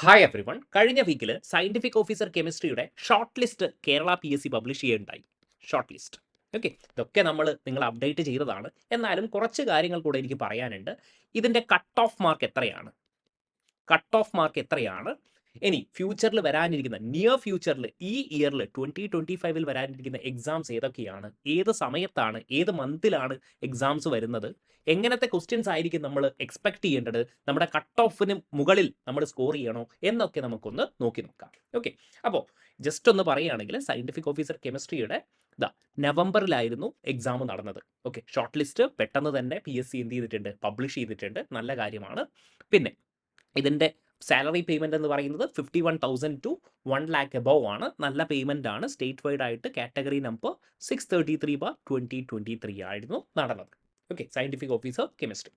Hi everyone. കഴിഞ്ഞ വീക്കിൽ scientific officer കെമിസ്ട്രിയുടെ short list Kerala PSC publish ചെയ്യുകയുണ്ടായി. ഷോർട്ട് ലിസ്റ്റ് ഓക്കെ, ഇതൊക്കെ നമ്മൾ നിങ്ങൾ അപ്ഡേറ്റ് ചെയ്തതാണ്. എന്നാലും കുറച്ച് കാര്യങ്ങൾ കൂടെ എനിക്ക് പറയാനുണ്ട്. ഇതിൻ്റെ കട്ട് ഓഫ് മാർക്ക് എത്രയാണ്? കട്ട് ഓഫ് മാർക്ക് എത്രയാണ്? ഇനി ഫ്യൂച്ചറിൽ വരാനിരിക്കുന്ന നിയർ ഫ്യൂച്ചറിൽ ഈ ഇയറിൽ 2025 വരാനിരിക്കുന്ന എക്സാംസ് ഏതൊക്കെയാണ്? ഏത് സമയത്താണ്, ഏത് മന്തിലാണ് എക്സാംസ് വരുന്നത്? എങ്ങനത്തെ ക്വസ്റ്റ്യൻസ് ആയിരിക്കും നമ്മൾ എക്സ്പെക്ട് ചെയ്യേണ്ടത്? നമ്മുടെ കട്ട് ഓഫിന് മുകളിൽ നമ്മൾ സ്കോർ ചെയ്യണോ എന്നൊക്കെ നമുക്കൊന്ന് നോക്കി നോക്കാം. ഓക്കെ, അപ്പോൾ ജസ്റ്റ് ഒന്ന് പറയുകയാണെങ്കിൽ സയന്റിഫിക് ഓഫീസർ കെമിസ്ട്രിയുടെ നവംബറിലായിരുന്നു എക്സാം നടന്നത്. ഓക്കെ, ഷോർട്ട് ലിസ്റ്റ് പെട്ടെന്ന് തന്നെ PSC എന്ത് ചെയ്തിട്ടുണ്ട്? പബ്ലിഷ് ചെയ്തിട്ടുണ്ട്. നല്ല കാര്യമാണ്. പിന്നെ ഇതിൻ്റെ സാലറി പേയ്മെൻറ്റ് എന്ന് പറയുന്നത് 51,000 ടു 1 lakh എബവ് ആണ്. നല്ല പേയ്മെൻ്റ് ആണ്. സ്റ്റേറ്റ് വൈഡ് ആയിട്ട് കാറ്റഗറി നമ്പർ 633/2023 ആയിരുന്നു നടന്നത്. Okay, scientific officer chemistry.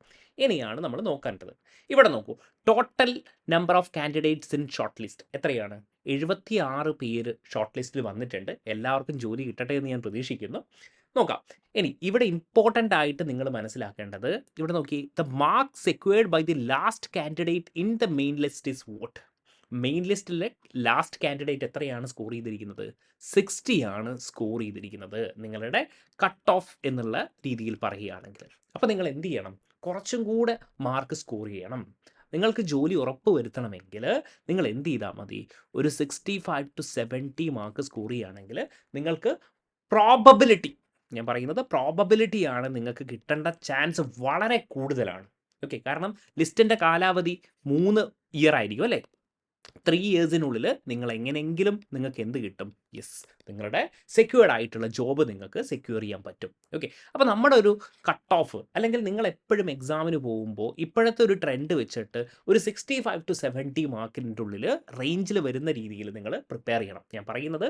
ഇനിയാണ് നമ്മൾ നോക്കേണ്ടത്. ഇവിടെ നോക്കൂ, total number of candidates in short list എത്രയാണ്? 76 പേര് ഷോർട്ട് ലിസ്റ്റിൽ വന്നിട്ടുണ്ട്. എല്ലാവർക്കും ജോലി കിട്ടട്ടെ എന്ന് ഞാൻ പ്രതീക്ഷിക്കുന്നു. നോക്കാം. ഇനി ഇവിടെ ഇമ്പോർട്ടൻ്റ് ആയിട്ട് നിങ്ങൾ മനസ്സിലാക്കേണ്ടത്, ഇവിടെ നോക്കി, the mark secured by the last candidate in the main list is what. Main ലിസ്റ്റിലെ ലാസ്റ്റ് കാൻഡിഡേറ്റ് എത്രയാണ് സ്കോർ ചെയ്തിരിക്കുന്നത്? 60 ആണ് സ്കോർ ചെയ്തിരിക്കുന്നത്, നിങ്ങളുടെ കട്ട് ഓഫ് എന്നുള്ള രീതിയിൽ പറയുകയാണെങ്കിൽ. അപ്പോൾ നിങ്ങൾ എന്ത് ചെയ്യണം? കുറച്ചും കൂടെ മാർക്ക് സ്കോർ ചെയ്യണം. നിങ്ങൾക്ക് ജോലി ഉറപ്പ് വരുത്തണമെങ്കിൽ നിങ്ങൾ എന്ത് ചെയ്താൽ മതി? ഒരു 65 to 70 മാർക്ക് സ്കോർ ചെയ്യുകയാണെങ്കിൽ നിങ്ങൾക്ക് പ്രോബബിലിറ്റി, ഞാൻ പറയുന്നത് പ്രോബബിലിറ്റിയാണ്, നിങ്ങൾക്ക് കിട്ടേണ്ട ചാൻസ് വളരെ കൂടുതലാണ്. ഓക്കെ, കാരണം ലിസ്റ്റിൻ്റെ കാലാവധി 3 ഇയർ ആയിരിക്കും അല്ലേ? 3 ഇയേഴ്സിനുള്ളിൽ നിങ്ങൾ എങ്ങനെയെങ്കിലും നിങ്ങൾക്ക് എന്ത് കിട്ടും? യെസ്, നിങ്ങളുടെ സെക്യൂർഡ് ആയിട്ടുള്ള ജോബ് നിങ്ങൾക്ക് സെക്യൂർ ചെയ്യാൻ പറ്റും. ഓക്കെ, അപ്പോൾ നമ്മുടെ ഒരു കട്ട് ഓഫ്, അല്ലെങ്കിൽ നിങ്ങൾ എപ്പോഴും എക്സാമിന് പോകുമ്പോൾ ഇപ്പോഴത്തെ ഒരു ട്രെൻഡ് വെച്ചിട്ട് ഒരു 65 to 70 മാർക്കിൻ്റെ ഉള്ളിൽ റേഞ്ചിൽ വരുന്ന രീതിയിൽ നിങ്ങൾ പ്രിപ്പയർ ചെയ്യണം. ഞാൻ പറയുന്നത്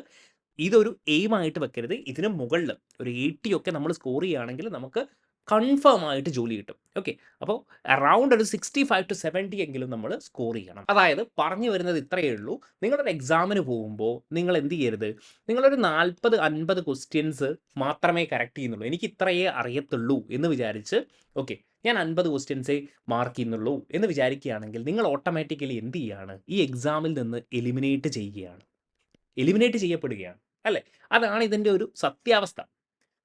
ഇതൊരു എയിമായിട്ട് വെക്കരുത്. ഇതിന് മുകളിൽ ഒരു 80 ഒക്കെ നമ്മൾ സ്കോർ ചെയ്യുകയാണെങ്കിൽ നമുക്ക് കൺഫേം ആയിട്ട് ജോലി കിട്ടും. ഓക്കെ, അപ്പോൾ അറൗണ്ട് ഒരു 65 to 70 എങ്കിലും നമ്മൾ സ്കോർ ചെയ്യണം. അതായത് പറഞ്ഞു വരുന്നത് ഇത്രയേ ഉള്ളൂ. നിങ്ങളൊരു എക്സാമിന് പോകുമ്പോൾ നിങ്ങൾ എന്ത് ചെയ്യരുത്? നിങ്ങളൊരു 40-50 ക്വസ്റ്റ്യൻസ് മാത്രമേ കറക്റ്റ് ചെയ്യുന്നുള്ളൂ, എനിക്ക് ഇത്രയേ അറിയത്തുള്ളൂ എന്ന് വിചാരിച്ച്, ഓക്കെ ഞാൻ 50 ക്വസ്റ്റ്യൻസേ മാർക്ക് ചെയ്യുന്നുള്ളൂ എന്ന് വിചാരിക്കുകയാണെങ്കിൽ നിങ്ങൾ ഓട്ടോമാറ്റിക്കലി എന്ത് ചെയ്യുകയാണ്? ഈ എക്സാമിൽ നിന്ന് എലിമിനേറ്റ് ചെയ്യപ്പെടുകയാണ് അല്ലേ? അതാണ് ഇതിൻ്റെ ഒരു സത്യാവസ്ഥ.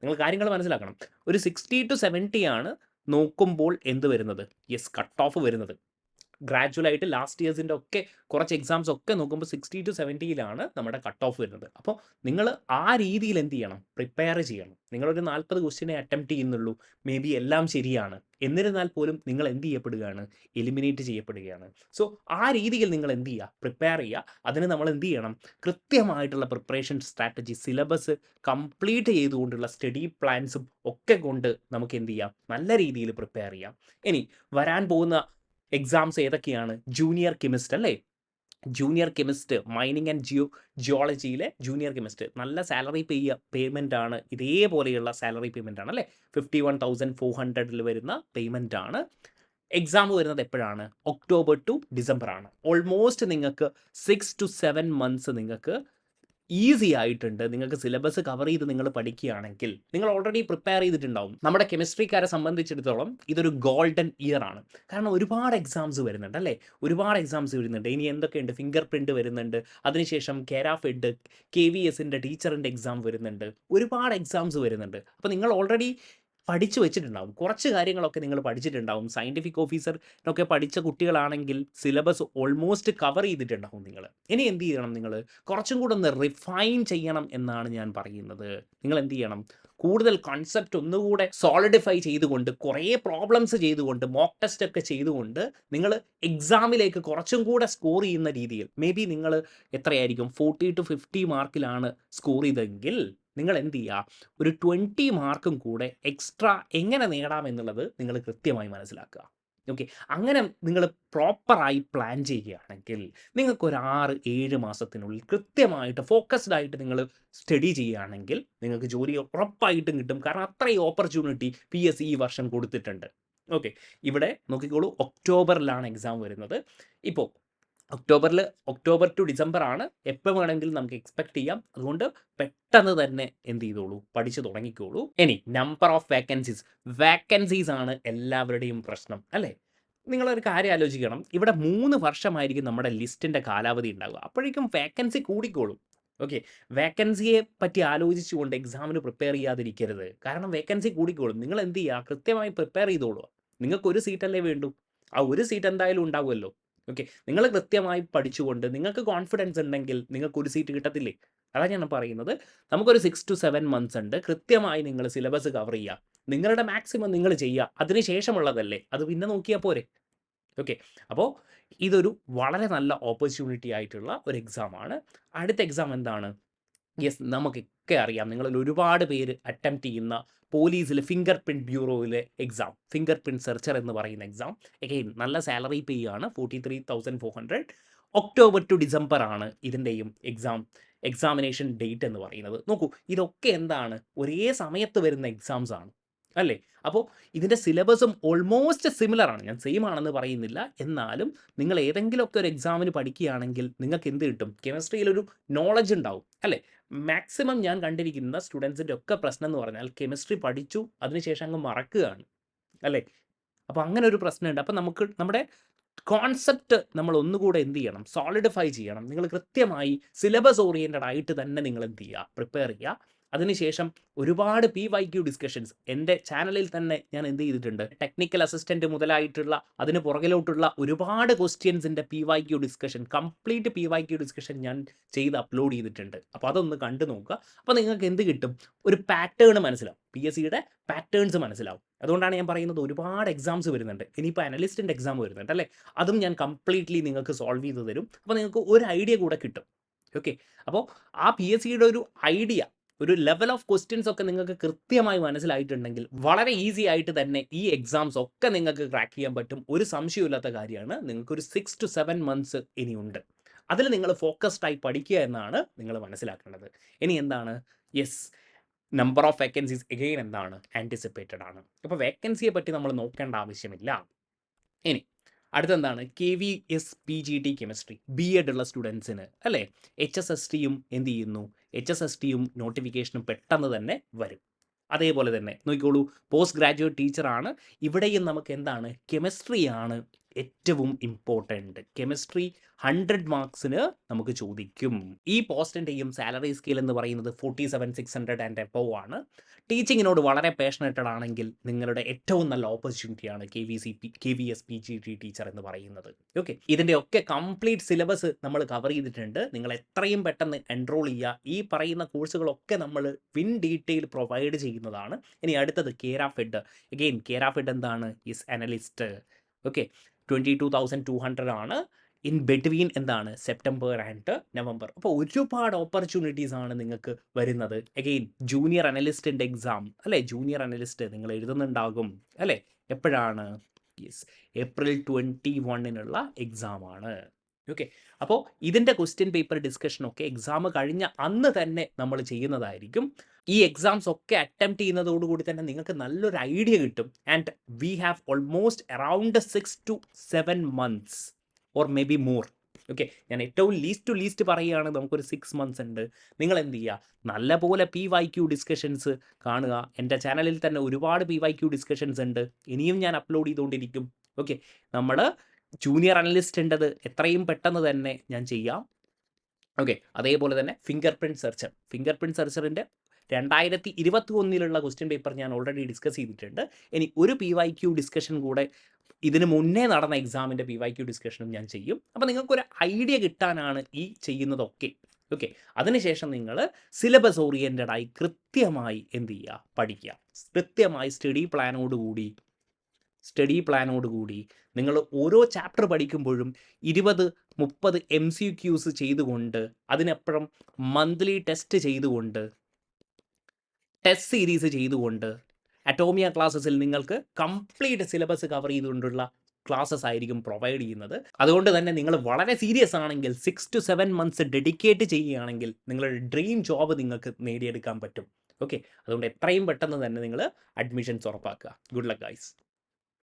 നിങ്ങൾ കാര്യങ്ങൾ മനസ്സിലാക്കണം. ഒരു 60 to 70 ആണ് നോക്കുമ്പോൾ എന്ത് വരുന്നത്? യെസ്, കട്ട് ഓഫ് വരുന്നത്. ഗ്രാജുവലായിട്ട് ലാസ്റ്റ് ഇയേഴ്സിൻ്റെ ഒക്കെ കുറച്ച് എക്സാംസ് ഒക്കെ നോക്കുമ്പോൾ 60 to 70 നമ്മുടെ കട്ട് ഓഫ് വരുന്നത്. അപ്പോൾ നിങ്ങൾ ആ രീതിയിൽ എന്ത് ചെയ്യണം? പ്രിപ്പയർ ചെയ്യണം. നിങ്ങളൊരു 40 ക്വസ്റ്റ്യനെ അറ്റംപ്റ്റ് ചെയ്യുന്നുള്ളൂ, മേ ബി എല്ലാം ശരിയാണ്, എന്നിരുന്നാൽ പോലും നിങ്ങൾ എന്ത് ചെയ്യപ്പെടുകയാണ്? എലിമിനേറ്റ് ചെയ്യപ്പെടുകയാണ്. സോ ആ രീതിയിൽ നിങ്ങൾ എന്ത് ചെയ്യുക? പ്രിപ്പയർ ചെയ്യുക. അതിന് നമ്മൾ എന്ത് ചെയ്യണം? കൃത്യമായിട്ടുള്ള പ്രിപ്പറേഷൻ സ്ട്രാറ്റജി, സിലബസ് കംപ്ലീറ്റ് ചെയ്തുകൊണ്ടുള്ള സ്റ്റഡി പ്ലാൻസും ഒക്കെ കൊണ്ട് നമുക്ക് എന്ത് ചെയ്യാം? നല്ല രീതിയിൽ പ്രിപ്പയർ ചെയ്യാം. ഇനി വരാൻ പോകുന്ന എക്സാംസ് ഏതൊക്കെയാണ്? ജൂനിയർ കെമിസ്റ്റ് അല്ലേ? ജൂനിയർ കെമിസ്റ്റ്, മൈനിങ് ആൻഡ് ജിയോളജിയിലെ ജൂനിയർ കെമിസ്റ്റ് നല്ല സാലറി പേയ്മെൻ്റ് ആണ്. ഇതേപോലെയുള്ള സാലറി പേയ്മെൻ്റ് ആണ് അല്ലേ? 51,400 വരുന്ന പേയ്മെൻ്റ് ആണ്. എക്സാം വരുന്നത് എപ്പോഴാണ്? ഒക്ടോബർ ടു ഡിസംബർ ആണ്. ഓൾമോസ്റ്റ് നിങ്ങൾക്ക് 6 to 7 മന്ത്സ് നിങ്ങൾക്ക് ഈസി ആയിട്ടുണ്ട്. നിങ്ങൾക്ക് സിലബസ് കവർ ചെയ്ത് നിങ്ങൾ പഠിക്കുകയാണെങ്കിൽ നിങ്ങൾ ഓൾറെഡി പ്രിപ്പയർ ചെയ്തിട്ടുണ്ടാവും. നമ്മുടെ കെമിസ്ട്രിക്കാരെ സംബന്ധിച്ചിടത്തോളം ഇതൊരു ഗോൾഡൻ ഇയർ ആണ്. കാരണം ഒരുപാട് എക്സാംസ് വരുന്നുണ്ട് അല്ലേ? ഒരുപാട് എക്സാംസ് വരുന്നുണ്ട്. ഇനി എന്തൊക്കെയുണ്ട്? ഫിംഗർ പ്രിൻറ്റ് വരുന്നുണ്ട്. അതിനുശേഷം കേരാഫെഡ്, KVSൻ്റെ ടീച്ചറിൻ്റെ എക്സാം വരുന്നുണ്ട്. ഒരുപാട് എക്സാംസ് വരുന്നുണ്ട്. അപ്പോൾ നിങ്ങൾ ഓൾറെഡി പഠിച്ചു വെച്ചിട്ടുണ്ടാവും. കുറച്ച് കാര്യങ്ങളൊക്കെ നിങ്ങൾ പഠിച്ചിട്ടുണ്ടാവും. സയൻറ്റിഫിക് ഓഫീസറിനൊക്കെ പഠിച്ച കുട്ടികളാണെങ്കിൽ സിലബസ് ഓൾമോസ്റ്റ് കവർ ചെയ്തിട്ടുണ്ടാവും നിങ്ങൾ. ഇനി എന്ത് ചെയ്യണം? നിങ്ങൾ കുറച്ചും കൂടെ ഒന്ന് റിഫൈൻ ചെയ്യണം എന്നാണ് ഞാൻ പറയുന്നത്. നിങ്ങൾ എന്ത് ചെയ്യണം? കൂടുതൽ കൺസെപ്റ്റ് ഒന്നുകൂടെ സോളിഡിഫൈ ചെയ്തുകൊണ്ട്, കുറേ പ്രോബ്ലംസ് ചെയ്തുകൊണ്ട്, മോക്ക് ടെസ്റ്റ് ഒക്കെ ചെയ്തുകൊണ്ട് നിങ്ങൾ എക്സാമിലേക്ക് കുറച്ചും കൂടെ സ്കോർ ചെയ്യുന്ന രീതിയിൽ, മേ ബി നിങ്ങൾ എത്രയായിരിക്കും? 40 to 50 മാർക്കിലാണ് സ്കോർ ചെയ്തതെങ്കിൽ നിങ്ങൾ എന്ത് ചെയ്യുക? ഒരു 20 മാർക്കും കൂടെ എക്സ്ട്രാ എങ്ങനെ നേടാമെന്നുള്ളത് നിങ്ങൾ കൃത്യമായി മനസ്സിലാക്കുക. ഓക്കെ, അങ്ങനെ നിങ്ങൾ പ്രോപ്പറായി പ്ലാൻ ചെയ്യുകയാണെങ്കിൽ നിങ്ങൾക്കൊരു 6-7 മാസത്തിനുള്ളിൽ കൃത്യമായിട്ട് ഫോക്കസ്ഡ് ആയിട്ട് നിങ്ങൾ സ്റ്റഡി ചെയ്യുകയാണെങ്കിൽ നിങ്ങൾക്ക് ജോലി ഉറപ്പായിട്ടും കിട്ടും. കാരണം അത്രയും ഓപ്പർച്യൂണിറ്റി PSC ഈ വർഷം കൊടുത്തിട്ടുണ്ട്. ഓക്കെ, ഇവിടെ നോക്കിക്കോളൂ, ഒക്ടോബറിലാണ് എക്സാം വരുന്നത്. ഇപ്പോൾ ഒക്ടോബർ ടു ഡിസംബർ ആണ്. എപ്പോൾ വേണമെങ്കിലും നമുക്ക് എക്സ്പെക്ട് ചെയ്യാം. അതുകൊണ്ട് പെട്ടെന്ന് തന്നെ എന്ത് ചെയ്തോളൂ? പഠിച്ചു തുടങ്ങിക്കോളൂ. ഇനി നമ്പർ ഓഫ് വേക്കൻസീസ് ആണ് എല്ലാവരുടെയും പ്രശ്നം അല്ലേ? നിങ്ങളൊരു കാര്യം ആലോചിക്കണം. ഇവിടെ 3 വർഷമായിരിക്കും നമ്മുടെ ലിസ്റ്റിൻ്റെ കാലാവധി ഉണ്ടാവുക. അപ്പോഴേക്കും വേക്കൻസി കൂടിക്കോളും. ഓക്കെ. വേക്കൻസിയെ പറ്റി ആലോചിച്ചുകൊണ്ട് എക്സാമിന് പ്രിപ്പയർ ചെയ്യാതിരിക്കരുത്. കാരണം വേക്കൻസി കൂടിക്കോളും. നിങ്ങൾ എന്ത് ചെയ്യുക? കൃത്യമായി പ്രിപ്പയർ ചെയ്തോളുക. നിങ്ങൾക്ക് ഒരു സീറ്റല്ലേ വേണ്ടൂ. ആ ഒരു സീറ്റ് എന്തായാലും ഉണ്ടാവുമല്ലോ. ഓക്കെ. നിങ്ങൾ കൃത്യമായി പഠിച്ചുകൊണ്ട് നിങ്ങൾക്ക് കോൺഫിഡൻസ് ഉണ്ടെങ്കിൽ നിങ്ങൾക്ക് ഒരു സീറ്റ് കിട്ടത്തില്ലേ? അതാ ഞാൻ പറയുന്നത്. നമുക്കൊരു 6 to 7 മന്ത്സ് ഉണ്ട്. കൃത്യമായി നിങ്ങൾ സിലബസ് കവർ ചെയ്യുക. നിങ്ങളുടെ മാക്സിമം നിങ്ങൾ ചെയ്യുക. അതിന് ശേഷമുള്ളതല്ലേ അത് പിന്നെ നോക്കിയാൽ പോരെ. ഓക്കെ. അപ്പോൾ ഇതൊരു വളരെ നല്ല ഓപ്പർച്യൂണിറ്റി ആയിട്ടുള്ള ഒരു എക്സാമാണ്. അടുത്ത എക്സാം എന്താണ്? യെസ്, നമുക്കൊക്കെ അറിയാം. നിങ്ങളിൽ ഒരുപാട് പേര് അറ്റംപ്റ്റ് ചെയ്യുന്ന പോലീസിലെ ഫിംഗർ പ്രിൻറ്റ് ബ്യൂറോയിലെ എക്സാം, ഫിംഗർ പ്രിൻറ്റ് സെർച്ചർ എന്ന് പറയുന്ന എക്സാം. എഗെയിൻ നല്ല സാലറി പേ ആണ്, 43,400. ഒക്ടോബർ ടു ഡിസംബർ ആണ് ഇതിൻ്റെയും എക്സാമിനേഷൻ ഡേറ്റ് എന്ന് പറയുന്നത്. നോക്കൂ, ഇതൊക്കെ എന്താണ്? ഒരേ സമയത്ത് വരുന്ന എക്സാംസ് ആണ് അല്ലേ? അപ്പോൾ ഇതിൻ്റെ സിലബസും ഓൾമോസ്റ്റ് സിമിലർ ആണ്. ഞാൻ സെയിം ആണെന്ന് പറയുന്നില്ല. എന്നാലും നിങ്ങൾ ഏതെങ്കിലുമൊക്കെ ഒരു എക്സാമിന് പഠിക്കുകയാണെങ്കിൽ നിങ്ങൾക്ക് എന്ത് കിട്ടും? കെമിസ്ട്രിയിലൊരു നോളജ് ഉണ്ടാവും അല്ലേ? മാക്സിമം ഞാൻ കണ്ടിരിക്കുന്ന സ്റ്റുഡൻസിൻ്റെ ഒക്കെ പ്രശ്നം എന്ന് പറഞ്ഞാൽ കെമിസ്ട്രി പഠിച്ചു അതിനുശേഷം അങ്ങ് മറക്കുകയാണ് അല്ലേ? അപ്പോൾ അങ്ങനെ ഒരു പ്രശ്നമുണ്ട്. അപ്പോൾ നമുക്ക് നമ്മുടെ കോൺസെപ്റ്റ് നമ്മൾ ഒന്നുകൂടെ എന്ത് ചെയ്യണം? സോളിഡിഫൈ ചെയ്യണം. നിങ്ങൾ കൃത്യമായി സിലബസ് ഓറിയൻറ്റഡ് ആയിട്ട് തന്നെ നിങ്ങൾ എന്ത് ചെയ്യുക? പ്രിപ്പയർ ചെയ്യുക. അതിനുശേഷം ഒരുപാട് PYQ ഡിസ്കഷൻസ് എൻ്റെ ചാനലിൽ തന്നെ ഞാൻ എന്ത് ചെയ്തിട്ടുണ്ട്? ടെക്നിക്കൽ അസിസ്റ്റൻറ്റ് മുതലായിട്ടുള്ള അതിന് പുറകിലോട്ടുള്ള ഒരുപാട് ക്വസ്റ്റ്യൻസിൻ്റെ PYQ discussion, complete PYQ discussion ഞാൻ ചെയ്ത് അപ്ലോഡ് ചെയ്തിട്ടുണ്ട്. അപ്പോൾ അതൊന്ന് കണ്ടു നോക്കുക. അപ്പോൾ നിങ്ങൾക്ക് എന്ത് കിട്ടും? ഒരു പാറ്റേൺ മനസ്സിലാവും. PSCയുടെ പാറ്റേൺസ് മനസ്സിലാവും. അതുകൊണ്ടാണ് ഞാൻ പറയുന്നത് ഒരുപാട് എക്സാംസ് വരുന്നുണ്ട്. ഇനിയിപ്പോൾ അനലിസ്റ്റിൻ്റെ എക്സാം വരുന്നുണ്ട് അല്ലേ? അതും ഞാൻ കംപ്ലീറ്റ്ലി നിങ്ങൾക്ക് സോൾവ് ചെയ്ത് തരും. അപ്പോൾ നിങ്ങൾക്ക് ഒരു ഐഡിയ കൂടെ കിട്ടും. ഓക്കെ. അപ്പോൾ ആ PSCയുടെ ഒരു ഐഡിയ, ഒരു ലെവൽ ഓഫ് ക്വസ്റ്റ്യൻസ് ഒക്കെ നിങ്ങൾക്ക് കൃത്യമായി മനസ്സിലായിട്ടുണ്ടെങ്കിൽ വളരെ ഈസി ആയിട്ട് തന്നെ ഈ എക്സാംസ് ഒക്കെ നിങ്ങൾക്ക് ക്രാക്ക് ചെയ്യാൻ പറ്റും. ഒരു സംശയമില്ലാത്ത കാര്യമാണ്. നിങ്ങൾക്കൊരു 6 to 7 മന്ത്സ് ഇനിയുണ്ട്. അതിൽ നിങ്ങൾ ഫോക്കസ്ഡ് ആയി പഠിക്കുക എന്നാണ് നിങ്ങൾ മനസ്സിലാക്കേണ്ടത്. ഇനി എന്താണ്? Yes, number of vacancies again എന്താണ്? ആൻറ്റിസിപ്പേറ്റഡ് ആണ്. അപ്പോൾ വേക്കൻസിയെ പറ്റി നമ്മൾ നോക്കേണ്ട ആവശ്യമില്ല. ഇനി അടുത്തെന്താണ്? KVS PGT കെമിസ്ട്രി BEd ഉള്ള സ്റ്റുഡൻസിന് അല്ലേ? HSSTയും എന്ത് ചെയ്യുന്നു? HSSTയും നോട്ടിഫിക്കേഷനും പെട്ടെന്ന് തന്നെ വരും. അതേപോലെ തന്നെ നോക്കിക്കോളൂ, പോസ്റ്റ് ഗ്രാജുവേറ്റ് ടീച്ചറാണ്. ഇവിടെയും നമുക്ക് എന്താണ്? കെമിസ്ട്രിയാണ് ഏറ്റവും ഇമ്പോർട്ടൻറ്റ്. കെമിസ്ട്രി 100 മാർക്സിന് നമുക്ക് ചോദിക്കും. ഈ പോസ്റ്റിൻ്റെയും സാലറി സ്കെയിൽ എന്ന് പറയുന്നത് 47,600 ആൻഡ് എബവ് ആണ്. ടീച്ചിങ്ങിനോട് വളരെ പാഷനേറ്റഡ് ആണെങ്കിൽ നിങ്ങളുടെ ഏറ്റവും നല്ല ഓപ്പർച്യൂണിറ്റിയാണ് KVS PGT ടീച്ചർ എന്ന് പറയുന്നത്. ഓക്കെ. ഇതിൻ്റെ ഒക്കെ കംപ്ലീറ്റ് സിലബസ് നമ്മൾ കവർ ചെയ്തിട്ടുണ്ട്. നിങ്ങൾ എത്രയും പെട്ടെന്ന് എൻറോൾ ചെയ്യുക. ഈ പറയുന്ന കോഴ്സുകളൊക്കെ നമ്മൾ ഇൻ ഡീറ്റെയിൽ പ്രൊവൈഡ് ചെയ്യുന്നതാണ്. ഇനി അടുത്തത് കേരാഫെഡ്. എഗെയിൻ കേരാഫെഡ് എന്താണ്? Is analyst. ഓക്കെ. 22,200 ആണ്. ഇൻ ബിറ്റ്വീൻ എന്താണ്? September and November. അപ്പോൾ ഒരുപാട് ഓപ്പർച്യൂണിറ്റീസ് ആണ് നിങ്ങൾക്ക് വരുന്നത്. എഗെയിൻ ജൂനിയർ അനലിസ്റ്റിൻ്റെ എക്സാം അല്ലേ? ജൂനിയർ അനലിസ്റ്റ് നിങ്ങൾ എഴുതുന്നുണ്ടാകും അല്ലേ? എപ്പോഴാണ്? Yes, April 21 എക്സാമാണ്. ഓക്കെ. അപ്പോൾ ഇതിൻ്റെ ക്വസ്റ്റ്യൻ പേപ്പർ ഡിസ്കഷനൊക്കെ എക്സാം കഴിഞ്ഞ അന്ന് തന്നെ നമ്മൾ ചെയ്യുന്നതായിരിക്കും. ഈ എക്സാംസ് ഒക്കെ അറ്റംപ്റ്റ് ചെയ്യുന്നതോടുകൂടി തന്നെ നിങ്ങൾക്ക് നല്ലൊരു ഐഡിയ കിട്ടും. And we have almost around 6 to 7 months or may be more. Okay. ഞാൻ ഏറ്റവും ലീസ്റ്റ് പറയുകയാണ്. നമുക്കൊരു 6 മന്ത്സ് ഉണ്ട്. നിങ്ങൾ എന്ത് ചെയ്യുക? നല്ലപോലെ PYQ ഡിസ്കഷൻസ് കാണുക. എൻ്റെ ചാനലിൽ തന്നെ ഒരുപാട് PYQ ഡിസ്കഷൻസ് ഉണ്ട്. ഇനിയും ഞാൻ അപ്ലോഡ് ചെയ്തുകൊണ്ടിരിക്കും. ഓക്കെ. നമ്മൾ ജൂനിയർ അനലിസ്റ്റിൻ്റെത് എത്രയും പെട്ടെന്ന് തന്നെ ഞാൻ ചെയ്യാം. ഓക്കെ. അതേപോലെ തന്നെ ഫിംഗർ പ്രിൻറ്റ് സെർച്ചറിൻ്റെ 2021 ക്വസ്റ്റ്യൻ പേപ്പർ ഞാൻ ഓൾറെഡി ഡിസ്കസ് ചെയ്തിട്ടുണ്ട്. ഇനി ഒരു PYQ ഡിസ്കഷൻ കൂടെ ഇതിന് മുന്നേ നടന്ന എക്സാമിൻ്റെ PYQ ഡിസ്കഷനും ഞാൻ ചെയ്യും. അപ്പോൾ നിങ്ങൾക്കൊരു ഐഡിയ കിട്ടാനാണ് ഈ ചെയ്യുന്നതൊക്കെ. ഓക്കെ. അതിനുശേഷം നിങ്ങൾ സിലബസ് ഓറിയൻറ്റഡ് ആയി കൃത്യമായി എന്ത് ചെയ്യുക? പഠിക്കുക. കൃത്യമായി സ്റ്റഡി പ്ലാനോടുകൂടി നിങ്ങൾ ഓരോ ചാപ്റ്റർ പഠിക്കുമ്പോഴും 20-30 MCQs ചെയ്തുകൊണ്ട്, അതിനപ്പുറം മന്ത്ലി ടെസ്റ്റ് ചെയ്തുകൊണ്ട്, ടെസ്റ്റ് സീരീസ് ചെയ്തുകൊണ്ട്, അറ്റോമിയ ക്ലാസ്സസിൽ നിങ്ങൾക്ക് കംപ്ലീറ്റ് സിലബസ് കവർ ചെയ്തുകൊണ്ടുള്ള ക്ലാസ്സസ് ആയിരിക്കും പ്രൊവൈഡ് ചെയ്യുന്നത്. അതുകൊണ്ട് തന്നെ നിങ്ങൾ വളരെ സീരിയസ് ആണെങ്കിൽ 6 to 7 മന്ത്സ് ഡെഡിക്കേറ്റ് ചെയ്യുകയാണെങ്കിൽ നിങ്ങളുടെ ഡ്രീം ജോബ് നിങ്ങൾക്ക് നേടിയെടുക്കാൻ പറ്റും. ഓക്കെ. അതുകൊണ്ട് എത്രയും പെട്ടെന്ന് തന്നെ നിങ്ങൾ അഡ്മിഷൻസ് ഉറപ്പാക്കുക. Good luck guys.